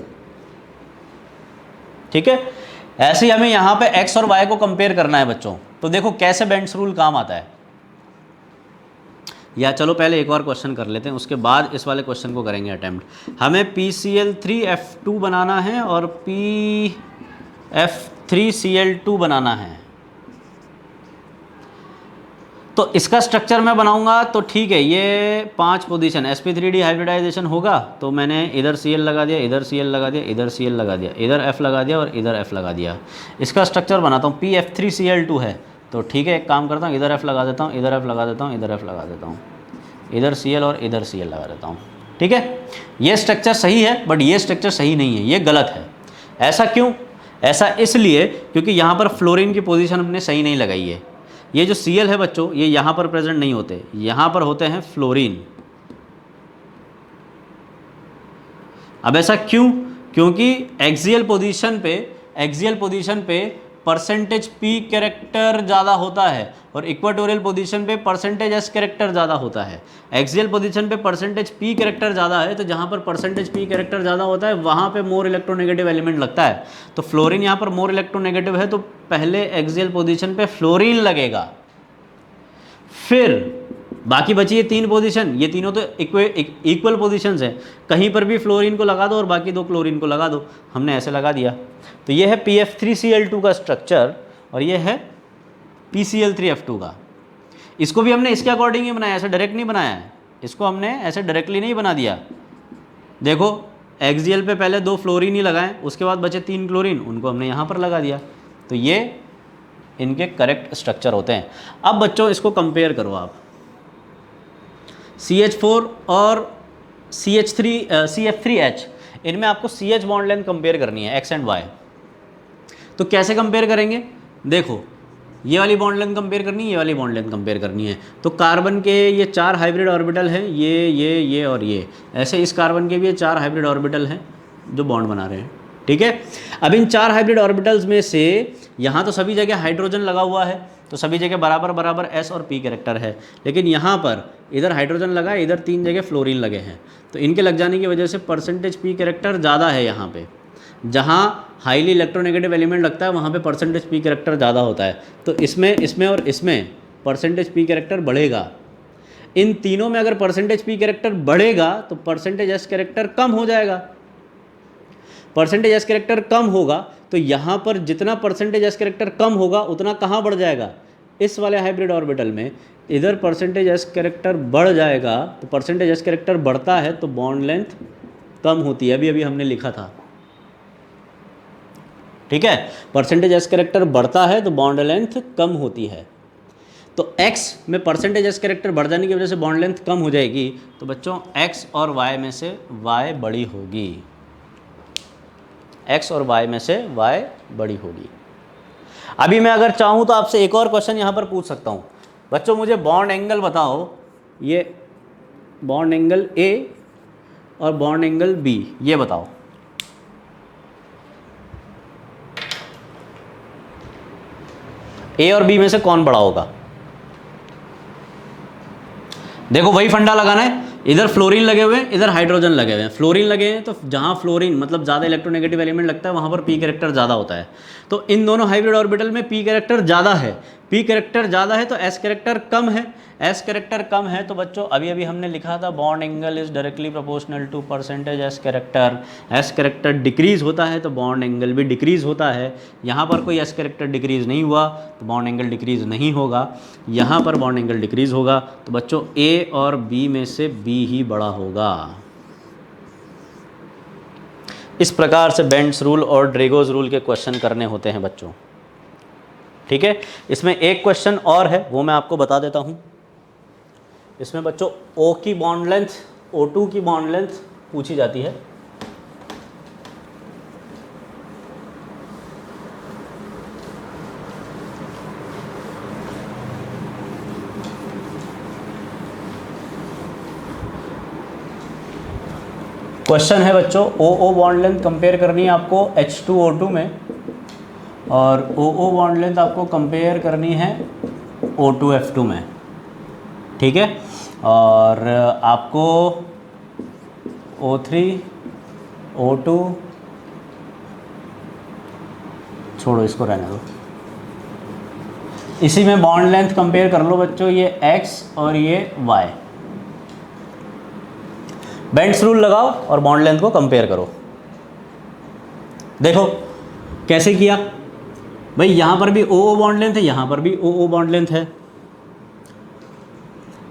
ठीक है। ऐसे ही हमें यहाँ पे एक्स और वाई को कंपेयर करना है बच्चों। तो देखो कैसे बेंड्स रूल काम आता है, या चलो पहले एक और क्वेश्चन कर लेते हैं, उसके बाद इस वाले क्वेश्चन को करेंगे अटेम्प्ट। हमें PCl3F2 बनाना है और PF3Cl2 बनाना है। तो इसका स्ट्रक्चर मैं बनाऊंगा तो ठीक है, ये 5 पोजीशन sp3d हाइब्रिडाइजेशन होगा, तो मैंने इधर Cl लगा दिया, इधर Cl लगा दिया, इधर Cl लगा दिया, इधर F लगा दिया और इधर F लगा दिया। इसका स्ट्रक्चर बनाता हूँ, PF3Cl2 है, तो ठीक है एक काम करता हूँ, इधर F लगा देता हूँ, इधर F लगा देता हूँ, इधर F लगा देता हूँ, इधर Cl और इधर Cl लगा देता हूँ, ठीक है। ये स्ट्रक्चर सही है, बट ये स्ट्रक्चर सही नहीं है, ये गलत है। ऐसा क्यों? ऐसा इसलिए क्योंकि यहाँ पर फ्लोरीन की पोजीशन हमने सही नहीं लगाई है। ये जो Cl है बच्चों, ये यहाँ पर प्रेजेंट नहीं होते, यहाँ पर होते हैं फ्लोरीन। अब ऐसा क्यों? क्योंकि एक्सियल पोजीशन पे परसेंटेज पी कैरेक्टर ज़्यादा होता है और इक्वाटोरियल पोजीशन पे परसेंटेज एस कैरेक्टर ज़्यादा होता है। एक्सियल पोजीशन पे परसेंटेज पी कैरेक्टर ज़्यादा है, तो जहाँ पर परसेंटेज पी कैरेक्टर ज़्यादा होता है वहाँ पे मोर इलेक्ट्रोनेगेटिव एलिमेंट लगता है। तो फ्लोरीन यहाँ पर मोर इलेक्ट्रोनेगेटिव है, तो पहले एक्सियल पोजीशन पे फ्लोरीन लगेगा, फिर बाकी बची ये 3 पोजीशन, ये तीनों तो इक्वल पोजीशंस हैं, कहीं पर भी फ्लोरीन को लगा दो और बाकी 2 क्लोरीन को लगा दो। हमने ऐसे लगा दिया, तो ये है PF3Cl2 का स्ट्रक्चर और ये है PCl3F2 का। इसको भी हमने इसके अकॉर्डिंग ही बनाया, ऐसे डायरेक्ट नहीं बनाया है, इसको हमने ऐसे डायरेक्टली नहीं बना दिया। देखो एक्सियल पे पहले 2 फ्लोरीन ही लगाएं, उसके बाद बचे 3 क्लोरीन, उनको हमने यहाँ पर लगा दिया। तो ये इनके करेक्ट स्ट्रक्चर होते हैं। अब बच्चों इसको कंपेयर करो आप, CH4 और CF3H, इनमें आपको CH बॉन्ड लेंथ कंपेयर करनी है X एंड Y। तो कैसे कंपेयर करेंगे? देखो ये वाली बॉन्ड लेंथ कंपेयर करनी है, ये वाली बॉन्ड लेंथ कंपेयर करनी है। तो कार्बन के ये 4 हाइब्रिड ऑर्बिटल हैं, ये और ये, ऐसे इस कार्बन के भी ये 4 हाइब्रिड ऑर्बिटल हैं जो बॉन्ड बना रहे हैं, ठीक है। अब इन 4 हाइब्रिड ऑर्बिटल्स में से यहाँ तो सभी जगह हाइड्रोजन लगा हुआ है, तो सभी जगह बराबर बराबर S और P कैरेक्टर है, लेकिन यहाँ पर इधर हाइड्रोजन लगा है, इधर 3 जगह फ्लोरीन लगे हैं, तो इनके लग जाने की वजह से परसेंटेज P कैरेक्टर ज़्यादा है। यहाँ पे जहाँ हाईली इलेक्ट्रोनेगेटिव एलिमेंट लगता है वहाँ पे परसेंटेज P कैरेक्टर ज़्यादा होता है, तो इसमें और इसमें परसेंटेज P कैरेक्टर बढ़ेगा। इन तीनों में अगर परसेंटेज P कैरेक्टर बढ़ेगा तो परसेंटेज S कैरेक्टर कम हो जाएगा। परसेंटेज एस कैरेक्टर कम होगा तो यहाँ पर जितना परसेंटेज एस कैरेक्टर कम होगा उतना कहाँ बढ़ जाएगा, इस वाले हाइब्रिड ऑर्बिटल में। इधर परसेंटेज एस कैरेक्टर बढ़ जाएगा, तो परसेंटेज एस कैरेक्टर बढ़ता है तो बॉन्ड लेंथ कम होती है, अभी अभी हमने लिखा था, ठीक है। परसेंटेज एस कैरेक्टर बढ़ता है तो बॉन्ड लेंथ कम होती है। तो x में परसेंटेज एस कैरेक्टर बढ़ जाने की वजह से बॉन्ड लेंथ कम हो जाएगी, तो बच्चों x और y में से y बड़ी होगी, x और y में से y बड़ी होगी। अभी मैं अगर चाहूँ तो आपसे एक और क्वेश्चन यहाँ पर पूछ सकता हूँ, बच्चों मुझे बॉन्ड एंगल बताओ, ये बॉन्ड एंगल A और बॉन्ड एंगल B, ये बताओ। A और B में से कौन बड़ा होगा? देखो वही फंडा लगाना है, इधर फ्लोरीन लगे हुए हैं, इधर हाइड्रोजन लगे हुए हैं। फ्लोरीन लगे हैं तो जहाँ फ्लोरीन मतलब ज़्यादा इलेक्ट्रोनेगेटिव एलिमेंट लगता है वहाँ पर P कैरेक्टर ज़्यादा होता है। तो इन दोनों हाइब्रिड ऑर्बिटल में P कैरेक्टर ज़्यादा है, P कैरेक्टर ज़्यादा है तो S कैरेक्टर कम है, S कैरेक्टर कम है तो बच्चों अभी अभी हमने लिखा था bond angle is directly proportional to percentage S character. S character decrease होता है तो बॉन्ड एंगल भी डिक्रीज़ होता है। यहाँ पर कोई S कैरेक्टर डिक्रीज़ नहीं हुआ तो बॉन्ड एंगल डिक्रीज़ नहीं होगा, यहाँ पर बॉन्ड एंगल डिक्रीज़ होगा। तो बच्चों A और B में से B ही बड़ा होगा। इस प्रकार से बेंड्स रूल और ड्रेगोज रूल के क्वेश्चन करने होते हैं बच्चों, ठीक है। इसमें एक क्वेश्चन और है, वो मैं आपको बता देता हूँ। इसमें बच्चों O की बॉन्ड लेंथ, O2 की बॉन्ड लेंथ पूछी जाती है। क्वेश्चन है बच्चों, OO बॉन्ड लेंथ कंपेयर करनी है आपको H2O2 में, और OO बॉन्ड लेंथ आपको कंपेयर करनी है O2F2 में, ठीक है। और आपको O3 O2 छोड़ो, इसको रहने दो, इसी में बॉन्ड लेंथ कंपेयर कर लो बच्चों, ये X और ये Y। बेंड्स रूल लगाओ और बॉन्ड लेंथ को कंपेयर करो। देखो कैसे किया भाई, यहाँ पर भी OO बॉन्ड लेंथ है, यहाँ पर भी OO बॉन्ड लेंथ है।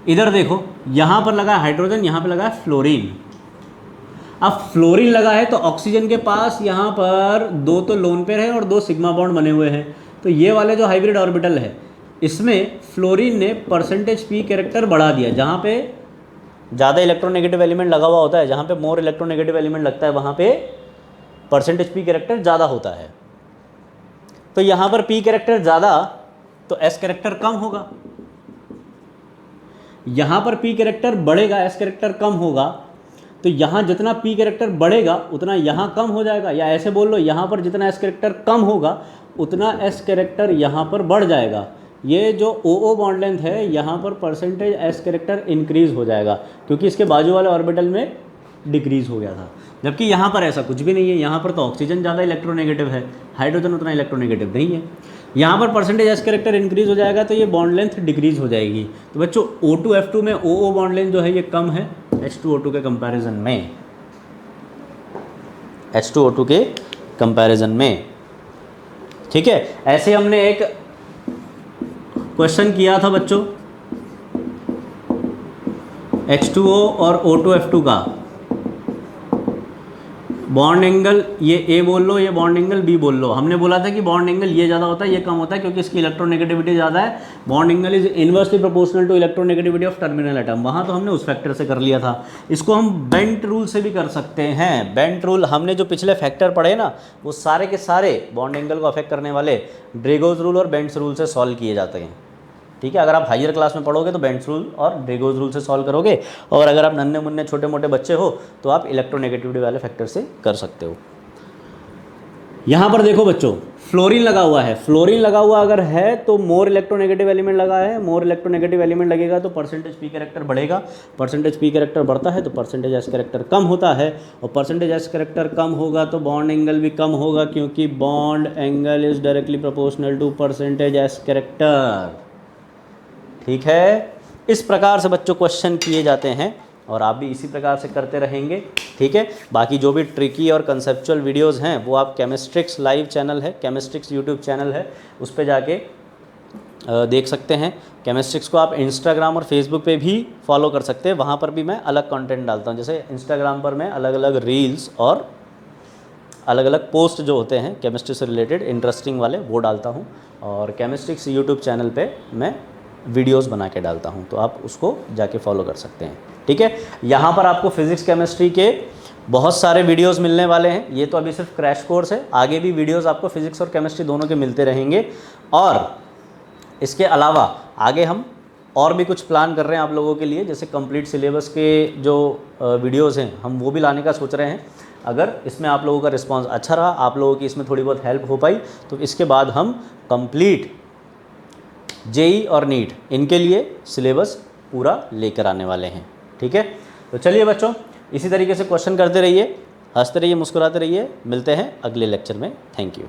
इधर देखो, यहाँ पर लगा है हाइड्रोजन, यहाँ पर लगा है फ्लोरीन। अब फ्लोरीन लगा है तो ऑक्सीजन के पास यहाँ पर 2 तो लोन पेयर है और 2 सिग्मा बॉन्ड बने हुए हैं। तो ये वाले जो हाइब्रिड ऑर्बिटल है, इसमें फ्लोरीन ने परसेंटेज पी कैरेक्टर बढ़ा दिया। जहाँ पे ज़्यादा इलेक्ट्रोनेगेटिव एलिमेंट लगा हुआ होता है, जहाँ पे मोर इलेक्ट्रोनेगेटिव एलिमेंट लगता है, वहाँ पे परसेंटेज पी कैरेक्टर ज़्यादा होता है। तो यहाँ पर पी कैरेक्टर ज़्यादा तो एस कैरेक्टर कम होगा, यहाँ पर पी कैरेक्टर बढ़ेगा, एस कैरेक्टर कम होगा। तो यहाँ जितना पी कैरेक्टर बढ़ेगा उतना यहाँ कम हो जाएगा, या ऐसे बोल लो, यहाँ पर जितना एस कैरेक्टर कम होगा उतना एस कैरेक्टर यहाँ पर बढ़ जाएगा। ये जो OO बॉन्ड लेंथ है, यहाँ पर परसेंटेज एस कैरेक्टर इंक्रीज़ हो जाएगा, क्योंकि इसके बाजू वाले ऑर्बिटल में डिक्रीज़ हो गया था। जबकि यहाँ पर ऐसा कुछ भी नहीं है, यहाँ पर तो ऑक्सीजन ज़्यादा इलेक्ट्रोनेगेटिव है, हाइड्रोजन उतना इलेक्ट्रोनेगेटिव नहीं है। यहाँ पर परसेंटेज एस कैरेक्टर इंक्रीज़ हो जाएगा तो ये बॉन्ड लेंथ डिक्रीज़ हो जाएगी। तो बच्चों O2F2 में OO बॉन्ड लेंथ जो है ये कम है H2O2 के कंपैरिजन में, H2O2 के कंपैरिजन में, ठीक है। ऐसे हमने एक क्वेश्चन किया था बच्चों H2O और O2F2 का बॉन्ड एंगल, ये A बोल लो, ये बॉन्ड एंगल B बोल लो। हमने बोला था कि बॉन्ड एंगल ये ज़्यादा होता है, ये कम होता है, क्योंकि इसकी इलेक्ट्रोनेगेटिविटी ज़्यादा है। Bond angle is inversely proportional to electronegativity of terminal atom. वहाँ तो हमने उस फैक्टर से कर लिया था। इसको हम बेंट रूल से भी कर सकते हैं। बेंट रूल, हमने जो पिछले फैक्टर पढ़े ना, वो सारे के सारे बॉन्ड एंगल को अफेक्ट करने वाले ड्रेगोज रूल और बेंट्स रूल से सॉल्व किए जाते हैं, ठीक है। अगर आप हायर क्लास में पढ़ोगे तो बेंट्स रूल और ड्रेगोज रूल से सॉल्व करोगे, और अगर आप नन्हे मुन्ने छोटे मोटे बच्चे हो तो आप इलेक्ट्रोनेगेटिविटी वाले फैक्टर से कर सकते हो। यहाँ पर देखो बच्चों, फ्लोरीन लगा हुआ है। फ्लोरीन लगा हुआ अगर है तो मोर इलेक्ट्रोनेगेटिव एलिमेंट लगा है, मोर इलेक्ट्रोनेगेटिव एलिमेंट लगेगा तो परसेंटेज पी कैरेक्टर बढ़ेगा। परसेंटेज पी कैरेक्टर बढ़ता है तो परसेंटेज एस कैरेक्टर कम होता है, और परसेंटेज एस कैरेक्टर कम होगा तो बॉन्ड एंगल भी कम होगा, क्योंकि bond angle is directly proportional to percentage s character, ठीक है। इस प्रकार से बच्चों क्वेश्चन किए जाते हैं, और आप भी इसी प्रकार से करते रहेंगे, ठीक है। बाकी जो भी ट्रिकी और कंसेप्चुअल वीडियोस हैं वो आप केमिस्ट्रिक्स लाइव चैनल है, केमिस्ट्रिक्स यूट्यूब चैनल है, उस पर जाके देख सकते हैं। केमिस्ट्रिक्स को आप इंस्टाग्राम और फेसबुक पे भी फॉलो कर सकते हैं, वहाँ पर भी मैं अलग कंटेंट डालता हूँ। जैसे इंस्टाग्राम पर मैं अलग अलग रील्स और अलग अलग पोस्ट जो होते हैं केमिस्ट्री से रिलेटेड इंटरेस्टिंग वाले वो डालता हूँ, और केमिस्ट्रिक्स यूट्यूब चैनल पर मैं वीडियोस बना के डालता हूं, तो आप उसको जाके फॉलो कर सकते हैं, ठीक है। यहाँ पर आपको फिजिक्स केमिस्ट्री के बहुत सारे वीडियोस मिलने वाले हैं। ये तो अभी सिर्फ क्रैश कोर्स है, आगे भी वीडियोस आपको फिजिक्स और केमिस्ट्री दोनों के मिलते रहेंगे। और इसके अलावा आगे हम और भी कुछ प्लान कर रहे हैं आप लोगों के लिए, जैसे कंप्लीट सिलेबस के जो वीडियोज़ हैं हम वो भी लाने का सोच रहे हैं। अगर इसमें आप लोगों का रिस्पॉन्स अच्छा रहा, आप लोगों की इसमें थोड़ी बहुत हेल्प हो पाई, तो इसके बाद हम कंप्लीट जेई और नीट इनके लिए सिलेबस पूरा लेकर आने वाले हैं, ठीक है। तो चलिए बच्चों, इसी तरीके से क्वेश्चन करते रहिए, हंसते रहिए, मुस्कुराते रहिए। मिलते हैं अगले लेक्चर में। Thank you.